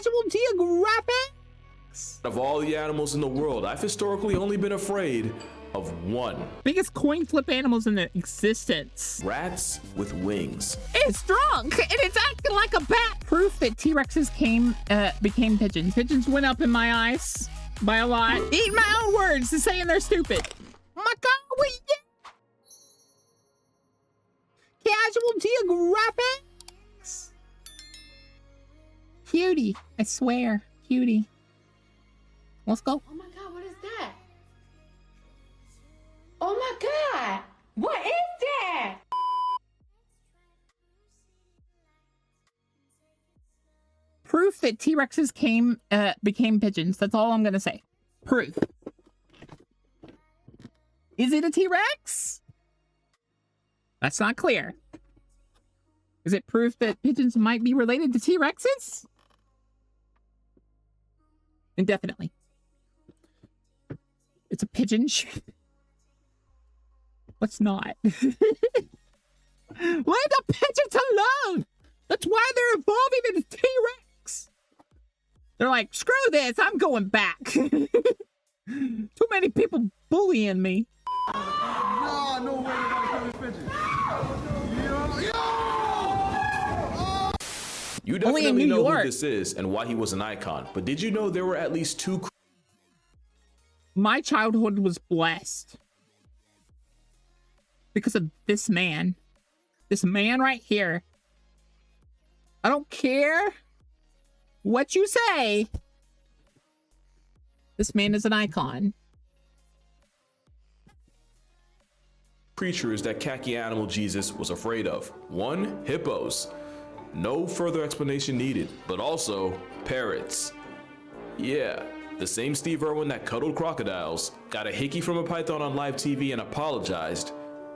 Casual Geographic. Of all the animals in the world, I've historically only been afraid of one. Biggest coin flip animals in existence. Rats with wings. It's drunk and it's acting like a bat. Proof that T-Rexes became pigeons. Pigeons went up in my eyes by a lot. Eat my own words and saying they're stupid. Oh my God, we Casual Geographic. Cutie, I swear, cutie. Let's go. Oh my God, what is that? Oh my God, what is that? Proof that T-Rexes became pigeons. That's all I'm gonna say. Proof. Is it a T-Rex? That's not clear. Is it proof that pigeons might be related to T-Rexes? Indefinitely. It's a pigeon. What's not? Leave the pigeons alone! That's why they're evolving into T-Rex! They're like, screw this, I'm going back. Too many people bullying me. No way they're gonna kill this pigeon. You definitely know who this is and why he was an icon, but did you know there were at least two? My childhood was blessed because of this man. This man right here. I don't care what you say. This man is an icon. Creatures that khaki animal Jesus was afraid of. 1, hippos. No further explanation needed, but also parrots. Yeah, the same Steve Irwin that cuddled crocodiles, got a hickey from a python on live TV and apologized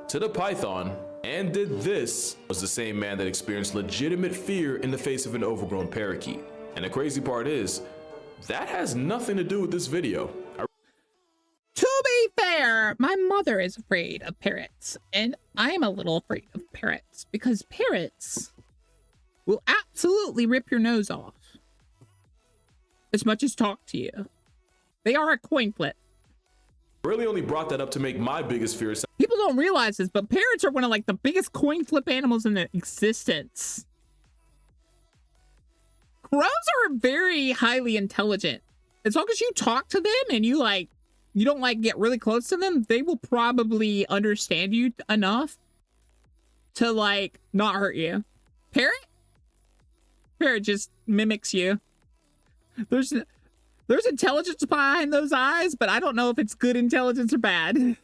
to the python, and did this, was the same man that experienced legitimate fear in the face of an overgrown parakeet. And the crazy part is, that has nothing to do with this video. To be fair, my mother is afraid of parrots, and I'm a little afraid of parrots because parrots will absolutely rip your nose off as much as talk to you. They are a coin flip. Really only brought that up to make my biggest fear. People don't realize this, but parrots are one of like the biggest coin flip animals in existence. Crows are very highly intelligent. As long as you talk to them and you don't like get really close to them, they will probably understand you enough to like not hurt you. Parrot just mimics you. There's intelligence behind those eyes, but I don't know if it's good intelligence or bad.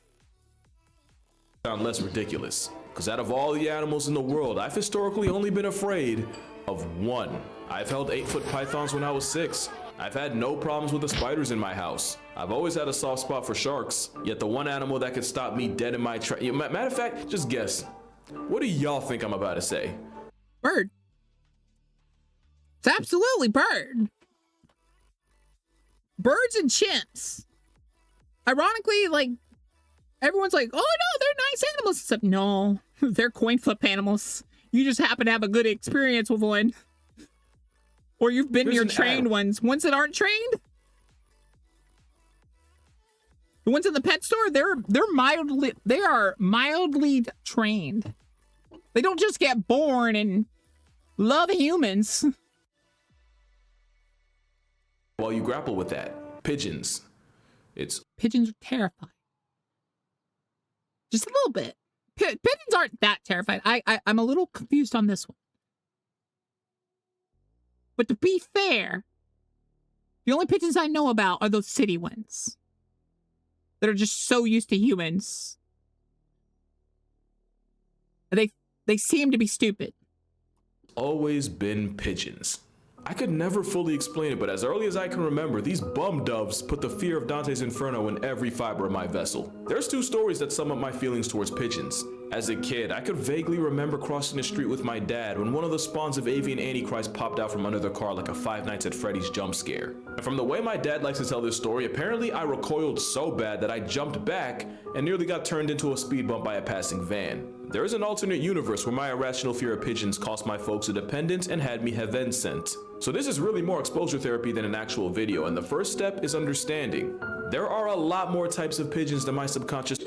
Sound less ridiculous, because out of all the animals in the world, I've historically only been afraid of one. I've held 8-foot pythons when I was 6. I've had no problems with the spiders in my house. I've always had a soft spot for sharks, yet the one animal that could stop me dead in my tracks. Matter of fact, just guess. What do y'all think I'm about to say? Bird. It's absolutely bird. Birds and chimps. Ironically, like, everyone's like, oh no, they're nice animals. Except no, they're coin flip animals. You just happen to have a good experience with one. Or you've been near trained ones. Ones that aren't trained. The ones in the pet store, they are mildly trained. They don't just get born and love humans. While you grapple with that, pigeons. Pigeons are terrifying. Just a little bit. Pigeons aren't that terrifying. I'm a little confused on this one. But to be fair, the only pigeons I know about are those city ones that are just so used to humans. They seem to be stupid. Always been pigeons. I could never fully explain it, but as early as I can remember, these bum doves put the fear of Dante's Inferno in every fiber of my vessel. There's 2 stories that sum up my feelings towards pigeons. As a kid, I could vaguely remember crossing the street with my dad when one of the spawns of avian antichrist popped out from under the car like a Five Nights at Freddy's jump scare. And from the way my dad likes to tell this story, apparently I recoiled so bad that I jumped back and nearly got turned into a speed bump by a passing van. There is an alternate universe where my irrational fear of pigeons cost my folks a dependent and had me heaven sent. So this is really more exposure therapy than an actual video, and the first step is understanding. There are a lot more types of pigeons than my subconscious.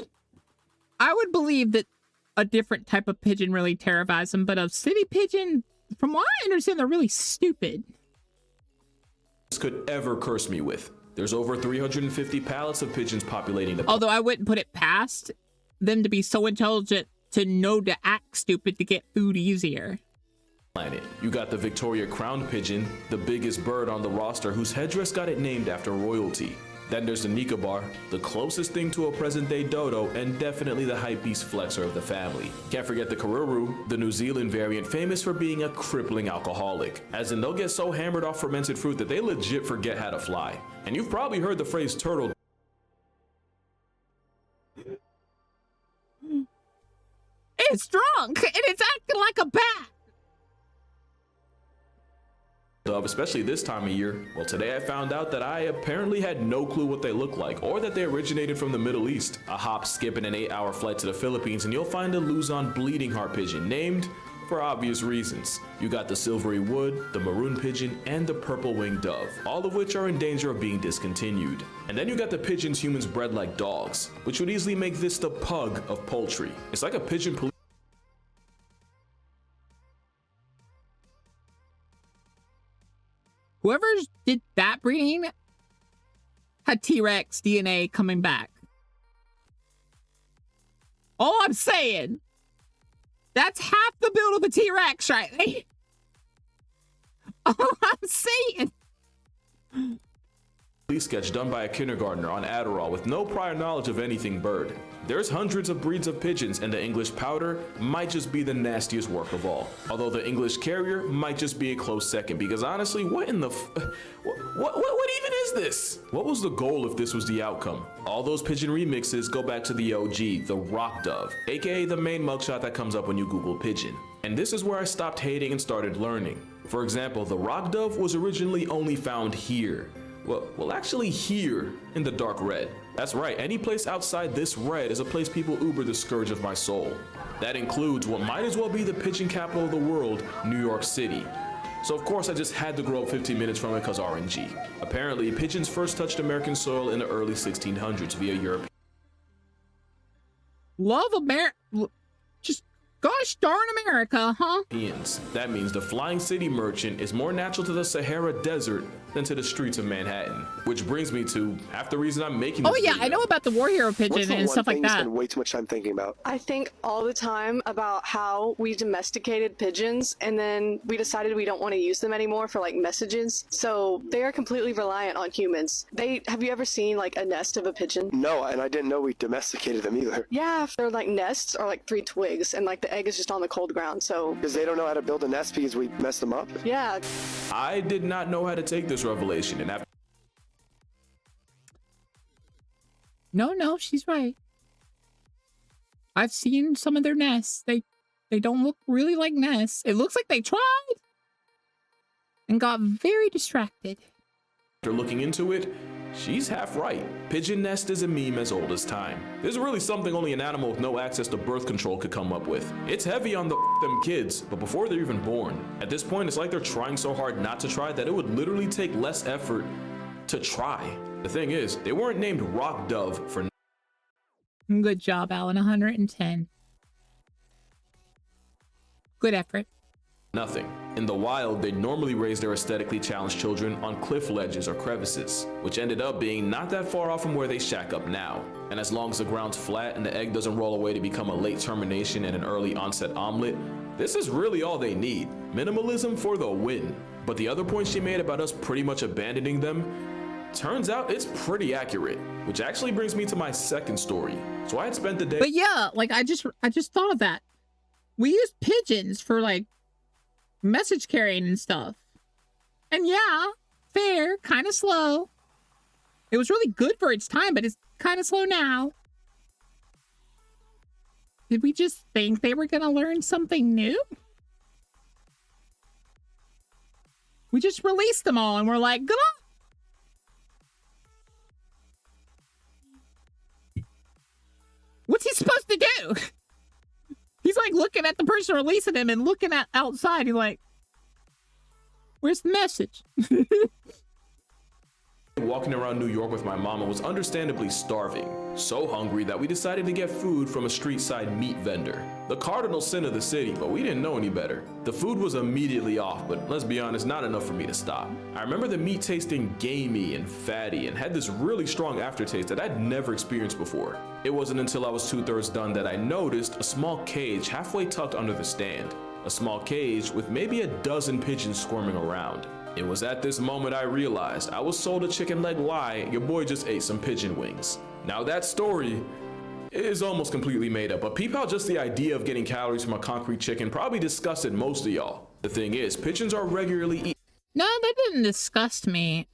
I would believe that a different type of pigeon really terrifies them, but a city pigeon, from what I understand, they're really stupid. Could ever curse me with. There's over 350 pallets of pigeons populating the Although I wouldn't put it past them to be so intelligent to know to act stupid to get food easier. planet. You got the Victoria crowned pigeon, the biggest bird on the roster whose headdress got it named after royalty. Then there's the Nicobar, the closest thing to a present-day dodo and definitely the hypebeast flexor of the family. Can't forget the Karuru, the New Zealand variant famous for being a crippling alcoholic, as in they'll get so hammered off fermented fruit that they legit forget how to fly. And you've probably heard the phrase turtle. It's drunk and it's acting like a bat. Dove, especially this time of year. Well, today I found out that I apparently had no clue what they look like, or that they originated from the Middle East. A hop, skip, and an 8-hour flight to the Philippines, and you'll find a Luzon bleeding heart pigeon, named for obvious reasons. You got the silvery wood, the maroon pigeon, and the purple-winged dove, all of which are in danger of being discontinued. And then you got the pigeons humans bred like dogs, which would easily make this the pug of poultry. It's like a pigeon police. Whoever did that breeding had T-Rex DNA coming back. All I'm saying, that's half the build of a T-Rex right there. All I'm saying. Police sketch done by a kindergartner on Adderall with no prior knowledge of anything bird. There's hundreds of breeds of pigeons, and the English powder might just be the nastiest work of all. Although the English carrier might just be a close second, because honestly, what in the what even is this? What was the goal if this was the outcome? All those pigeon remixes go back to the OG, the rock dove, aka the main mugshot that comes up when you Google pigeon. And this is where I stopped hating and started learning. For example, the rock dove was originally only found here. Well, actually here in the dark red. That's right, any place outside this red is a place people uber the scourge of my soul. That includes what might as well be the pigeon capital of the world, New York City. So of course I just had to grow up 15 minutes from it cause RNG. Apparently, pigeons first touched American soil in the early 1600s via Europe. Love America. Just gosh darn America, huh? That means the flying city merchant is more natural to the Sahara Desert than to the streets of Manhattan. Which brings me to half the reason I'm making this Oh yeah, video. I know about the war hero pigeon and stuff like You that. spend way too much time thinking about. I think all the time about how we domesticated pigeons and then we decided we don't want to use them anymore for like messages. So they are completely reliant on humans. Have you ever seen like a nest of a pigeon? No, and I didn't know we domesticated them either. Yeah, they're like nests or like 3 twigs and like the egg is just on the cold ground. So Because they don't know how to build a nest because we messed them up. yeah. I did not know how to take this revelation, and after No, she's right. I've seen some of their nests. They don't look really like nests. It looks like they tried and got very distracted. looking into it, she's half right. Pigeon nest is a meme as old as time. This is really something only an animal with no access to birth control could come up with. It's heavy on the them kids, but before they're even born. At this point, it's like they're trying so hard not to try that it would literally take less effort to try. The thing is, they weren't named rock dove for Good job, Alan. 110. Good effort. nothing. In the wild, they'd normally raise their aesthetically challenged children on cliff ledges or crevices, which ended up being not that far off from where they shack up now. And as long as the ground's flat and the egg doesn't roll away to become a late termination and an early onset omelet, this is really all they need. Minimalism for the win. But the other point she made about us pretty much abandoning them, turns out it's pretty accurate, which actually brings me to my second story. So I had spent the day— But yeah, like I just thought of that. We used pigeons for like message carrying and stuff. And yeah, fair, kind of slow. It was really good for its time, but it's kind of slow now. Did we just think they were gonna learn something new? We just released them all and we're like, good luck. What's he supposed to do? He's like looking at the person releasing him and looking at outside. He's like, where's the message? Walking around New York with my mom and was understandably starving. So hungry that we decided to get food from a street side meat vendor. The cardinal sin of the city, but we didn't know any better. The food was immediately off, but let's be honest, not enough for me to stop. I remember the meat tasting gamey and fatty and had this really strong aftertaste that I'd never experienced before. It wasn't until I was 2/3 done that I noticed a small cage halfway tucked under the stand. A small cage with maybe a dozen pigeons squirming around. It was at this moment I realized I was sold a chicken leg lie, your boy just ate some pigeon wings. Now that story is almost completely made up, but peep how just the idea of getting calories from a concrete chicken probably disgusted most of y'all. The thing is, pigeons are regularly eaten. No, that didn't disgust me.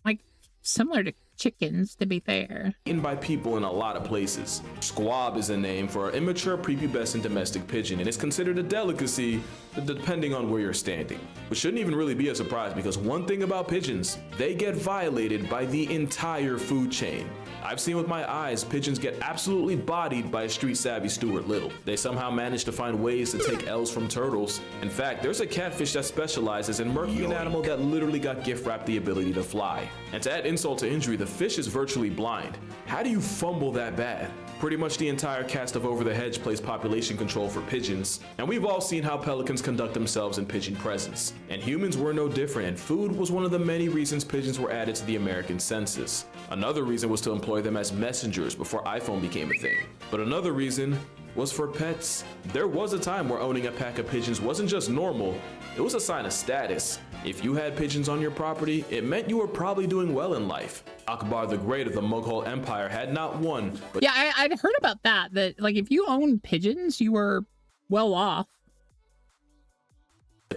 Like, similar to chickens, to be fair. Eaten by people in a lot of places. Squab is a name for an immature prepubescent domestic pigeon, and it's considered a delicacy depending on where you're standing. Which shouldn't even really be a surprise, because one thing about pigeons, they get violated by the entire food chain. I've seen with my eyes pigeons get absolutely bodied by a street savvy Stuart Little. They somehow manage to find ways to take L's from turtles. In fact, there's a catfish that specializes in murking an animal that literally got gift wrapped the ability to fly. And to add insult to injury, the fish is virtually blind. How do you fumble that bad? Pretty much the entire cast of Over the Hedge plays population control for pigeons, and we've all seen how pelicans conduct themselves in pigeon presence. And humans were no different, and food was one of the many reasons pigeons were added to the American census. Another reason was to employ them as messengers before iPhone became a thing. But another reason was for pets. There was a time where owning a pack of pigeons wasn't just normal, it was a sign of status. If you had pigeons on your property, it meant you were probably doing well in life. Akbar the Great of the Mughal Empire had not one, but Yeah, I'd heard about that like if you owned pigeons, you were well off.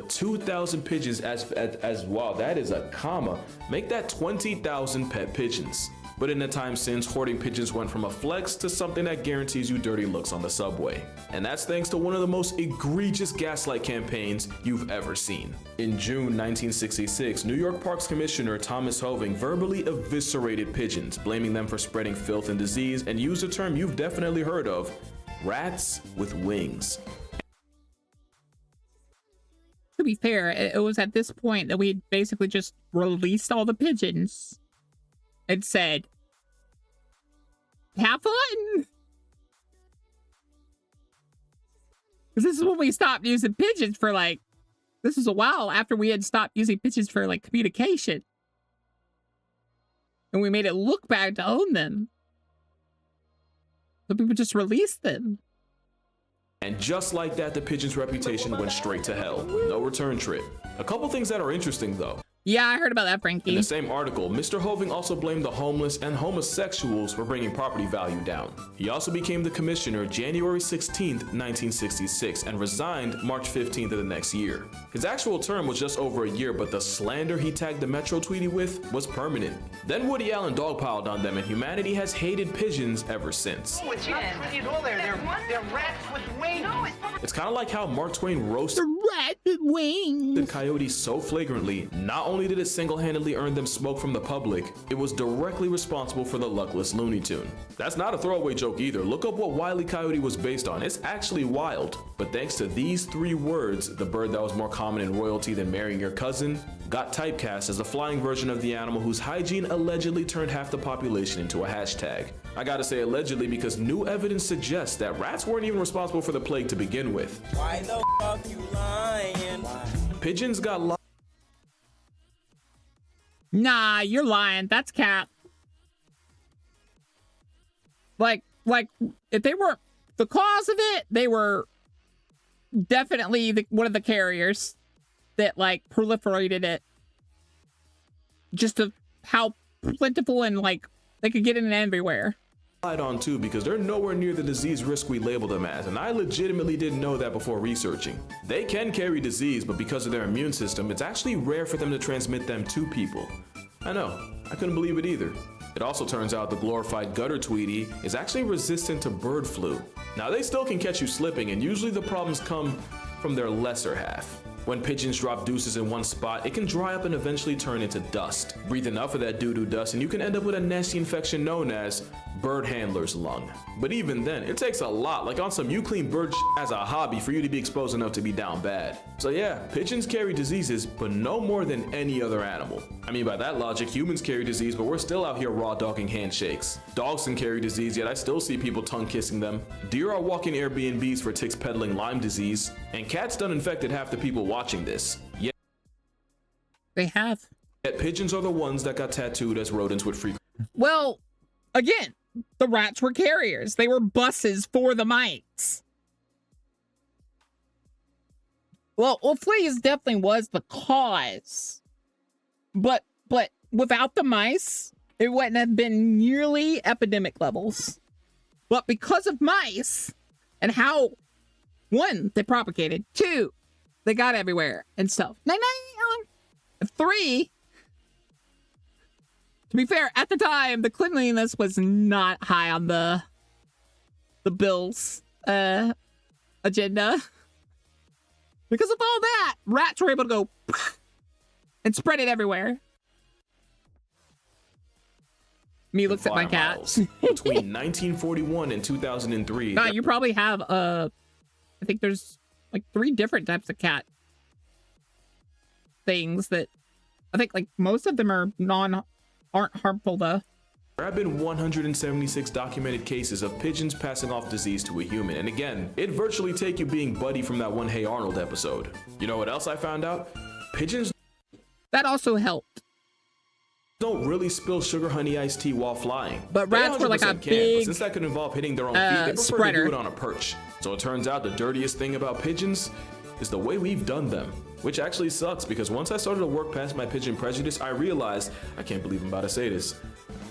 2,000 pigeons as wow, that is a comma. Make that 20,000 pet pigeons. But in the time since, hoarding pigeons went from a flex to something that guarantees you dirty looks on the subway. And that's thanks to one of the most egregious gaslight campaigns you've ever seen. In June 1966, New York Parks Commissioner Thomas Hoving verbally eviscerated pigeons, blaming them for spreading filth and disease, and used a term you've definitely heard of, rats with wings. To be fair, it was at this point that we basically just released all the pigeons and said, have fun. Because this is when we stopped using pigeons for like, this is a while after we had stopped using pigeons for like communication. And we made it look bad to own them. So people just released them. And just like that, the pigeon's reputation went straight to hell. No return trip. A couple things that are interesting though. Yeah, I heard about that, Frankie. In the same article, Mr. Hoving also blamed the homeless and homosexuals for bringing property value down. He also became the commissioner January 16th, 1966, and resigned March 15th of the next year. His actual term was just over a year, but the slander he tagged the Metro Tweety with was permanent. Then Woody Allen dogpiled on them, and humanity has hated pigeons ever since. Oh, it's not pretty at all there. They're rats with wings. No, it's kind of like how Mark Twain roasted the rat with wings. The coyotes so flagrantly, not only did it single-handedly earn them smoke from the public, it was directly responsible for the luckless Looney Tune. That's not a throwaway joke either. Look up what Wile E. Coyote was based on. It's actually wild. But thanks to these 3 words, the bird that was more common in royalty than marrying your cousin got typecast as a flying version of the animal whose hygiene allegedly turned half the population into a hashtag. I gotta say allegedly because new evidence suggests that rats weren't even responsible for the plague to begin with. Why the fuck you lying? Pigeons got lost. Nah, you're lying. That's cap. Like, if they weren't the cause of it, they were definitely one of the carriers that, like, proliferated it. Just of how plentiful and, like, they could get in everywhere. On too, because they're nowhere near the disease risk we label them as, and I legitimately didn't know that before researching. They can carry disease, but because of their immune system, it's actually rare for them to transmit them to people. I know, I couldn't believe it either. It also turns out the glorified gutter tweety is actually resistant to bird flu. Now they still can catch you slipping, and usually the problems come from their lesser half. When pigeons drop deuces in one spot, it can dry up and eventually turn into dust. Breathe enough of that doo-doo dust and you can end up with a nasty infection known as bird handler's lung. But even then, it takes a lot, like on some you clean bird as a hobby for you to be exposed enough to be down bad. So yeah, pigeons carry diseases, but no more than any other animal. I mean, by that logic, humans carry disease, but we're still out here raw dogging handshakes. Dogs can carry disease, yet I still see people tongue kissing them. Deer are walking Airbnbs for ticks peddling Lyme disease, and cats done infected half the people watching this. Yet They have. Pigeons are the ones that got tattooed as rodents with free. Well, again, the rats were carriers. They were buses for the mites. Well, fleas definitely was the cause. But without the mice, it wouldn't have been nearly epidemic levels. But because of mice and how, one, they propagated, two, they got everywhere and stuff. 3, to be fair, at the time, the cleanliness was not high on the Bill's agenda. Because of all that, rats were able to go and spread it everywhere. Me looks at my cat. Between 1941 and 2003. You probably have, I think there's like 3 different types of cat things that I think like most of them aren't harmful though. There have been 176 documented cases of pigeons passing off disease to a human, and again, it'd virtually take you being Buddy from that one Hey Arnold episode. You know what else I found out? Pigeons that also helped. Don't really spill sugar honey iced tea while flying. But rats were like a big but since that could involve hitting their own feet, they prefer spreader. to do it on a perch. So it turns out the dirtiest thing about pigeons is the way we've done them, which actually sucks because once I started to work past my pigeon prejudice, I realized, I can't believe I'm about to say this,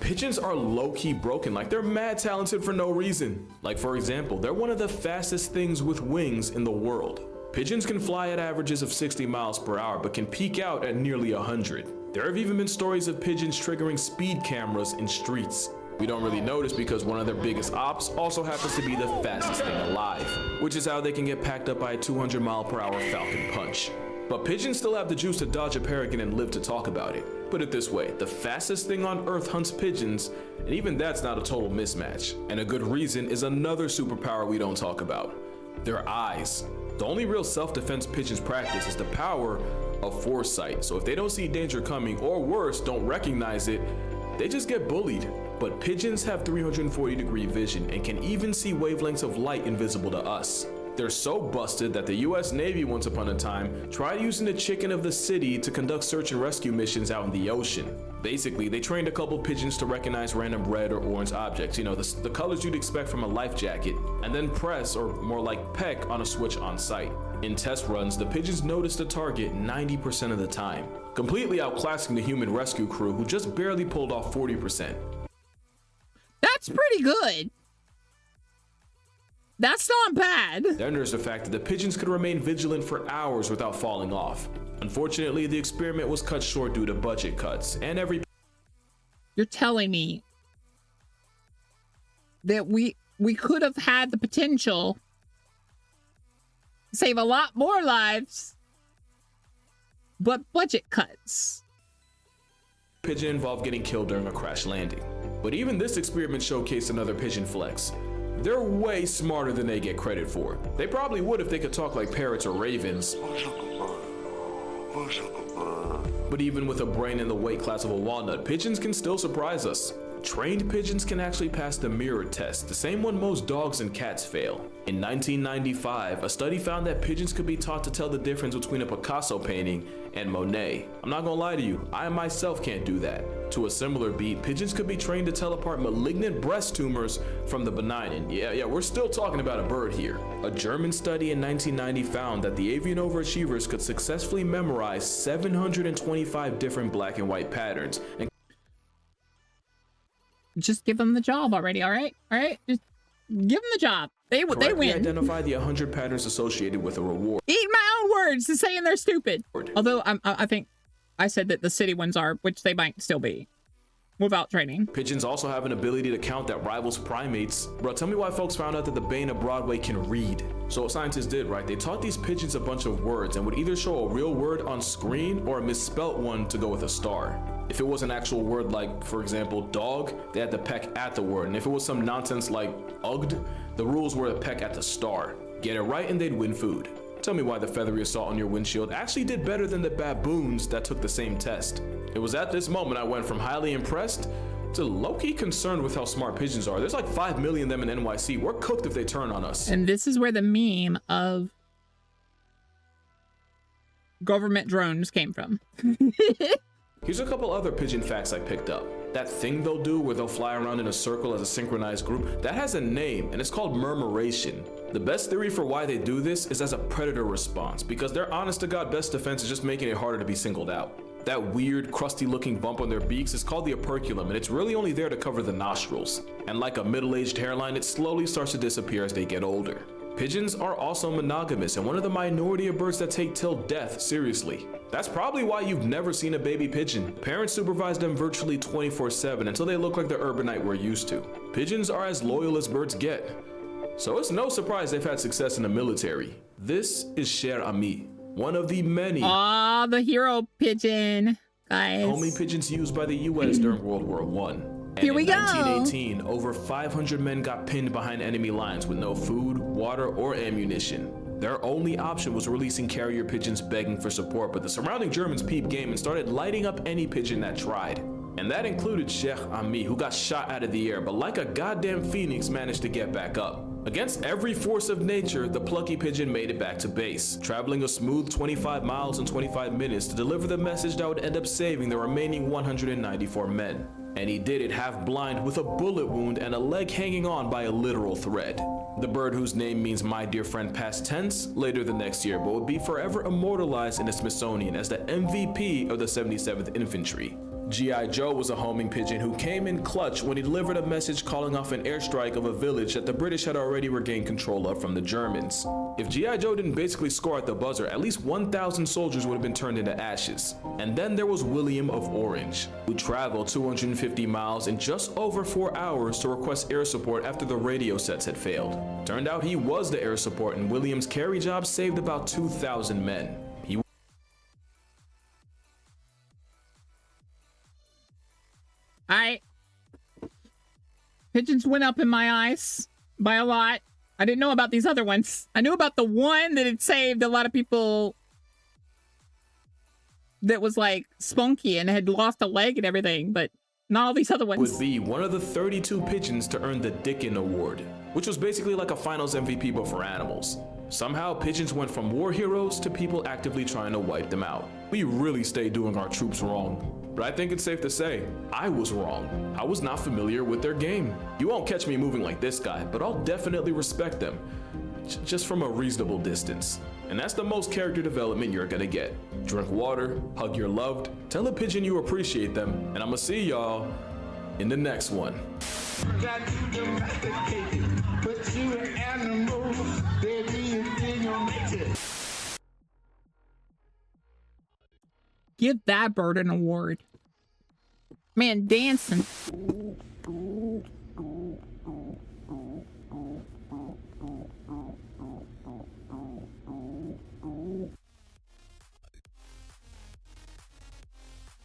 pigeons are low-key broken, like they're mad talented for no reason. Like for example, they're one of the fastest things with wings in the world. Pigeons can fly at averages of 60 miles per hour, but can peak out at nearly 100. There have even been stories of pigeons triggering speed cameras in streets. We don't really notice because one of their biggest ops also happens to be the fastest thing alive, which is how they can get packed up by a 200 mile per hour falcon punch. But pigeons still have the juice to dodge a peregrine and live to talk about it. Put it this way, the fastest thing on earth hunts pigeons, and even that's not a total mismatch. And a good reason is another superpower we don't talk about, their eyes. The only real self-defense pigeons practice is the power of foresight. So if they don't see danger coming, or worse, don't recognize it, they just get bullied. But pigeons have 340-degree vision and can even see wavelengths of light invisible to us. They're so busted that the US Navy once upon a time tried using the chicken of the city to conduct search and rescue missions out in the ocean. Basically, they trained a couple pigeons to recognize random red or orange objects, you know, the colors you'd expect from a life jacket, and then press, or more like peck, on a switch on site. In test runs, the pigeons noticed the target 90% of the time, completely outclassing the human rescue crew who just barely pulled off 40%. That's pretty good. That's not bad. Then there's the fact that the pigeons could remain vigilant for hours without falling off. Unfortunately, the experiment was cut short due to budget cuts, and You're telling me that we could have had the potential to save a lot more lives, but budget cuts. Pigeon involved getting killed during a crash landing. But even this experiment showcased another pigeon flex. They're way smarter than they get credit for. They probably would if they could talk like parrots or ravens. But even with a brain in the weight class of a walnut, pigeons can still surprise us. Trained pigeons can actually pass the mirror test, the same one most dogs and cats fail. In 1995, a study found that pigeons could be taught to tell the difference between a Picasso painting and Monet. I'm not gonna lie to you, I myself can't do that. To a similar beat, pigeons could be trained to tell apart malignant breast tumors from the benign. And yeah, we're still talking about a bird here. A German study in 1990 found that the avian overachievers could successfully memorize 725 different black and white patterns. And just give them the job already, all right? All right? Just give them the job. They win. Identify the 100 patterns associated with a reward. Eat my own words to saying they're stupid. Although I think I said that the city ones are, which they might still be. without training. Pigeons also have an ability to count that rivals primates. Bro, tell me why folks found out that the Bane of Broadway can read. So what scientists did, right? They taught these pigeons a bunch of words and would either show a real word on screen or a misspelt one to go with a star. If it was an actual word like, for example, dog, they had to peck at the word. And if it was some nonsense like ugged, the rules were to peck at the star. Get it right and they'd win food. Tell me why the feathery assault on your windshield actually did better than the baboons that took the same test. It was at this moment I went from highly impressed to low-key concerned with how smart pigeons are. There's like 5 million of them in NYC. We're cooked if they turn on us. And this is where the meme of government drones came from. Here's a couple other pigeon facts I picked up. That thing they'll do where they'll fly around in a circle as a synchronized group, that has a name and it's called murmuration. The best theory for why they do this is as a predator response, because their honest to God best defense is just making it harder to be singled out. That weird crusty looking bump on their beaks is called the operculum, and it's really only there to cover the nostrils. And like a middle-aged hairline, it slowly starts to disappear as they get older. Pigeons are also monogamous and one of the minority of birds that take till death seriously. That's probably why you've never seen a baby pigeon. Parents supervise them virtually 24/7 until they look like the urbanite we're used to. Pigeons are as loyal as birds get. So it's no surprise they've had success in the military. This is Cher Ami, one of the many the hero pigeon, guys. homing pigeons used by the US during World War I. And Here we in go. 1918, over 500 men got pinned behind enemy lines with no food, water, or ammunition. Their only option was releasing carrier pigeons begging for support, but the surrounding Germans peeped game and started lighting up any pigeon that tried. And that included Sheikh Ami, who got shot out of the air, but like a goddamn phoenix managed to get back up. Against every force of nature, the plucky pigeon made it back to base, traveling a smooth 25 miles in 25 minutes to deliver the message that would end up saving the remaining 194 men. And he did it half blind with a bullet wound and a leg hanging on by a literal thread. The bird, whose name means my dear friend past tense, later the next year, but would be forever immortalized in the Smithsonian as the MVP of the 77th Infantry. G.I. Joe was a homing pigeon who came in clutch when he delivered a message calling off an airstrike of a village that the British had already regained control of from the Germans. If G.I. Joe didn't basically score at the buzzer, at least 1,000 soldiers would have been turned into ashes. And then there was William of Orange, who traveled 250 miles in just over 4 hours to request air support after the radio sets had failed. Turned out he was the air support, and William's carry job saved about 2,000 men. Pigeons went up in my eyes by a lot. I didn't know about these other ones. I knew about the one that had saved a lot of people that was like spunky and had lost a leg and everything, but not all these other ones. Would be one of the 32 pigeons to earn the Dickin Award, which was basically like a finals MVP but for animals. Somehow pigeons went from war heroes to people actively trying to wipe them out. We really stayed doing our troops wrong. But I think it's safe to say, I was wrong. I was not familiar with their game. You won't catch me moving like this guy, but I'll definitely respect them. Just from a reasonable distance. And that's the most character development you're gonna get. Drink water, hug your loved, tell a pigeon you appreciate them, and I'ma see y'all in the next one. Give that bird an award. Man, dancing.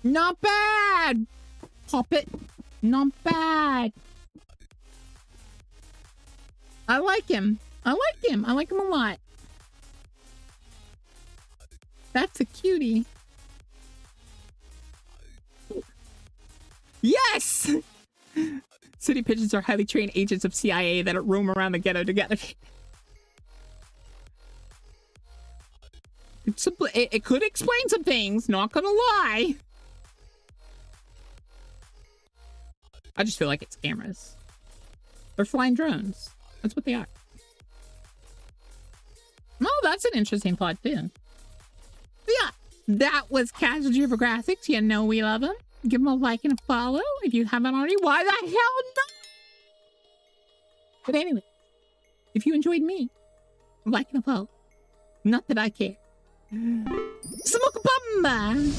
Not bad. Pop it. Not bad. I like him. I like him. I like him a lot. That's a cutie. Yes! City pigeons are highly trained agents of CIA that roam around the ghetto together. It could explain some things, not gonna lie. I just feel like it's cameras. They're flying drones. That's what they are. Oh, that's an interesting plot too. But yeah, that was Casual Geographic. You know we love them. Give them a like and a follow if you haven't already. Why the hell not? But anyway, if you enjoyed me, like and a follow. Not that I care. Smoke a bumba!